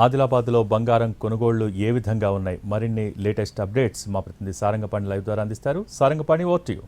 ఆదిలాబాద్లో బంగారం కొనుగోళ్లు ఏ విధంగా ఉన్నాయి? మరిన్ని లేటెస్ట్ అప్డేట్స్ మా ప్రతినిధి సారంగపాణి లైవ్ ద్వారా అందిస్తారు. Sarangapani, over to you.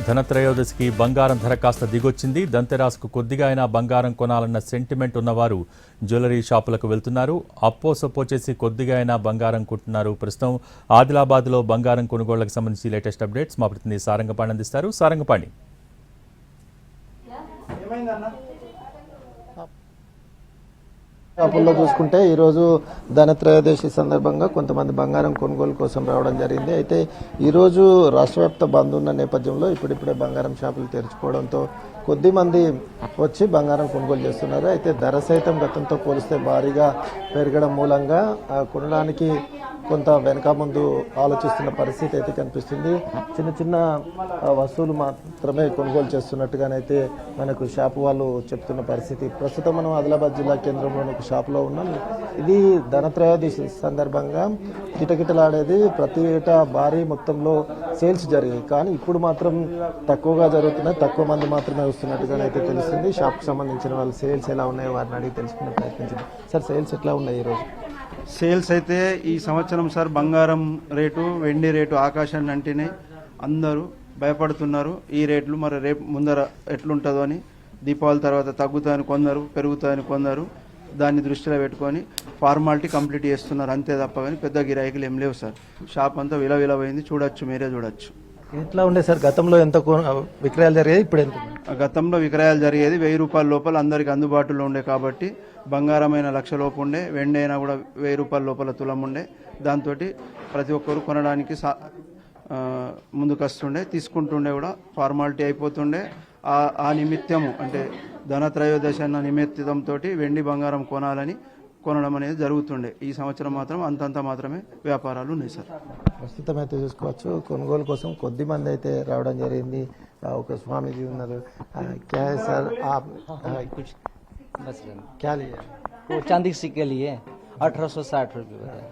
ధనత్రయోదశికి బంగారం ధర కాస్త దిగొచ్చింది. దంతెరాసుకు కొద్దిగా అయినా బంగారం కొనాలన్న సెంటిమెంట్ ఉన్నవారు జ్యువెలరీ షాపులకు వెళ్తున్నారు. అప్పో సొప్పో చేసి కొద్దిగా అయినా బంగారం కొంటున్నారు. ప్రస్తుతం ఆదిలాబాద్లో బంగారం కొనుగోళ్లకు సంబంధించి లేటెస్ట్ అప్డేట్స్ మా ప్రతినిధి సారంగపాణి అందిస్తారు. సారంగపాణి, షాపుల్లో చూసుకుంటే ఈరోజు ధనత్రయోదశి సందర్భంగా కొంతమంది బంగారం కొనుగోలు కోసం రావడం జరిగింది. అయితే ఈరోజు రాష్ట్ర వ్యాప్త బంద్ ఉన్న నేపథ్యంలో ఇప్పుడిప్పుడే బంగారం షాపులు తెరుచుకోవడంతో కొద్ది మంది వచ్చి బంగారం కొనుగోలు చేస్తున్నారు. అయితే ధర సైతం గతంతో పోలిస్తే భారీగా పెరగడం మూలంగా కొనడానికి కొంత వెనక ముందు ఆలోచిస్తున్న పరిస్థితి అయితే కనిపిస్తుంది. చిన్న చిన్న వస్తువులు మాత్రమే కొనుగోలు చేస్తున్నట్టుగానైతే మనకు షాపు వాళ్ళు చెప్తున్న పరిస్థితి. ప్రస్తుతం మనం ఆదిలాబాద్ జిల్లా కేంద్రంలోని ఒక షాపులో ఉన్నాం. ఇది ధనత్రయోదశి సందర్భంగా కిటకిటలాడేది. ప్రతి ఏటా భారీ మొత్తంలో సేల్స్ జరిగాయి, కానీ ఇప్పుడు మాత్రం తక్కువగా జరుగుతున్నాయి. తక్కువ మంది మాత్రమే వస్తున్నట్టుగానైతే తెలుస్తుంది. షాప్కి సంబంధించిన వాళ్ళు సేల్స్ ఎలా ఉన్నాయో వారిని అడిగి తెలుసుకునే ప్రయత్నించింది. సార్, సేల్స్ ఎట్లా ఉన్నాయి ఈరోజు? సేల్స్ అయితే ఈ సంవత్సరం సార్ బంగారం రేటు, వెండి రేటు ఆకాశాన్ని అంటేనే అందరూ భయపడుతున్నారు. ఈ రేట్లు మరి రేపు ముందర ఎట్లుంటుందో అని. దీపావళి తర్వాత తగ్గుతాయని కొందరు, పెరుగుతాయని కొందరు దాన్ని దృష్టిలో పెట్టుకొని ఫార్మాలిటీ కంప్లీట్ చేస్తున్నారు అంతే తప్ప కానీ పెద్ద గిరాయికులు ఏం లేవు సార్. షాప్ అంతా విలవిలపోయింది. చూడొచ్చు, మీరే చూడొచ్చు. ఎట్లా ఉండే సార్ గతంలో ఎంత విక్రయాలు జరిగాయి, ఇప్పుడు ఎంత? గతంలో విక్రయాలు జరిగేది 1000 రూపాయల లోపల అందరికి అందుబాటులో ఉండే కాబట్టి బంగారం అయినా 1,00,000 లోపు ఉండే, వెండి అయినా కూడా 1000 రూపాయల లోపల తులం ఉండే. దాంతో ప్రతి ఒక్కరు కొనడానికి ముందుకు వస్తుండే, తీసుకుంటుండే, కూడా ఫార్మాలిటీ అయిపోతుండే. ఆ నిమిత్తము అంటే ధనత్రయోదశి అన్న నిమిత్తంతో వెండి బంగారం కొనడం అనేది జరుగుతుండే. ఈ సంవత్సరం మాత్రం అంతంత మాత్రమే వ్యాపారాలు ఉన్నాయి సార్. ప్రస్తుతం అయితే చూసుకోవచ్చు, కొనుగోలు కోసం కొద్ది మంది అయితే రావడం జరిగింది. ఒక స్వామీజీ ఉన్నారు. సార్ वो चांदी के सिक्के लिए 1860 रुपये बताया।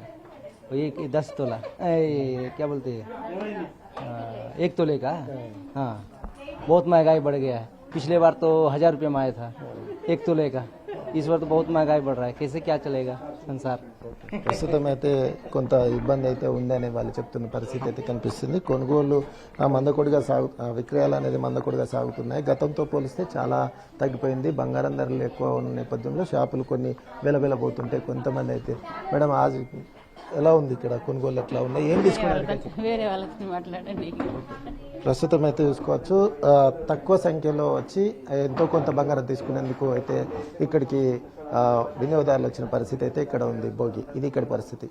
एक 10 तोला क्या बोलते हैं 1 तोले का। हाँ, बहुत महंगाई बढ़ गया है। पिछले बार तो 1000 रुपये में आया था 1 तोले का। इस बार तो बहुत महंगाई बढ़ रहा है, कैसे क्या चलेगा संसार? ప్రస్తుతం అయితే కొంత ఇబ్బంది అయితే ఉందని వాళ్ళు చెప్తున్న పరిస్థితి అయితే కనిపిస్తుంది. కొనుగోలు మందకొడిగా విక్రయాలు అనేది మందకొడిగా సాగుతున్నాయి. గతంతో పోలిస్తే చాలా తగ్గిపోయింది. బంగారం ధరలు ఎక్కువ ఉన్న నేపథ్యంలో షాపులు కొన్ని వెలబెలబోతుంటాయి. కొంతమంది అయితే మేడం ఆజ్ ఎలా ఉంది ఇక్కడ కొనుగోలు ఎట్లా ఉన్నాయి, ఏం తీసుకున్నారు? వేరే వాళ్ళకి మాట్లాడండి. ప్రస్తుతం అయితే చూసుకోవచ్చు, తక్కువ సంఖ్యలో వచ్చి ఎంతో కొంత బంగారం తీసుకునేందుకు అయితే ఇక్కడికి వినియోగదారులు వచ్చిన పరిస్థితి అయితే ఇక్కడ ఉంది. భోగి ఇది ఇక్కడ పరిస్థితి.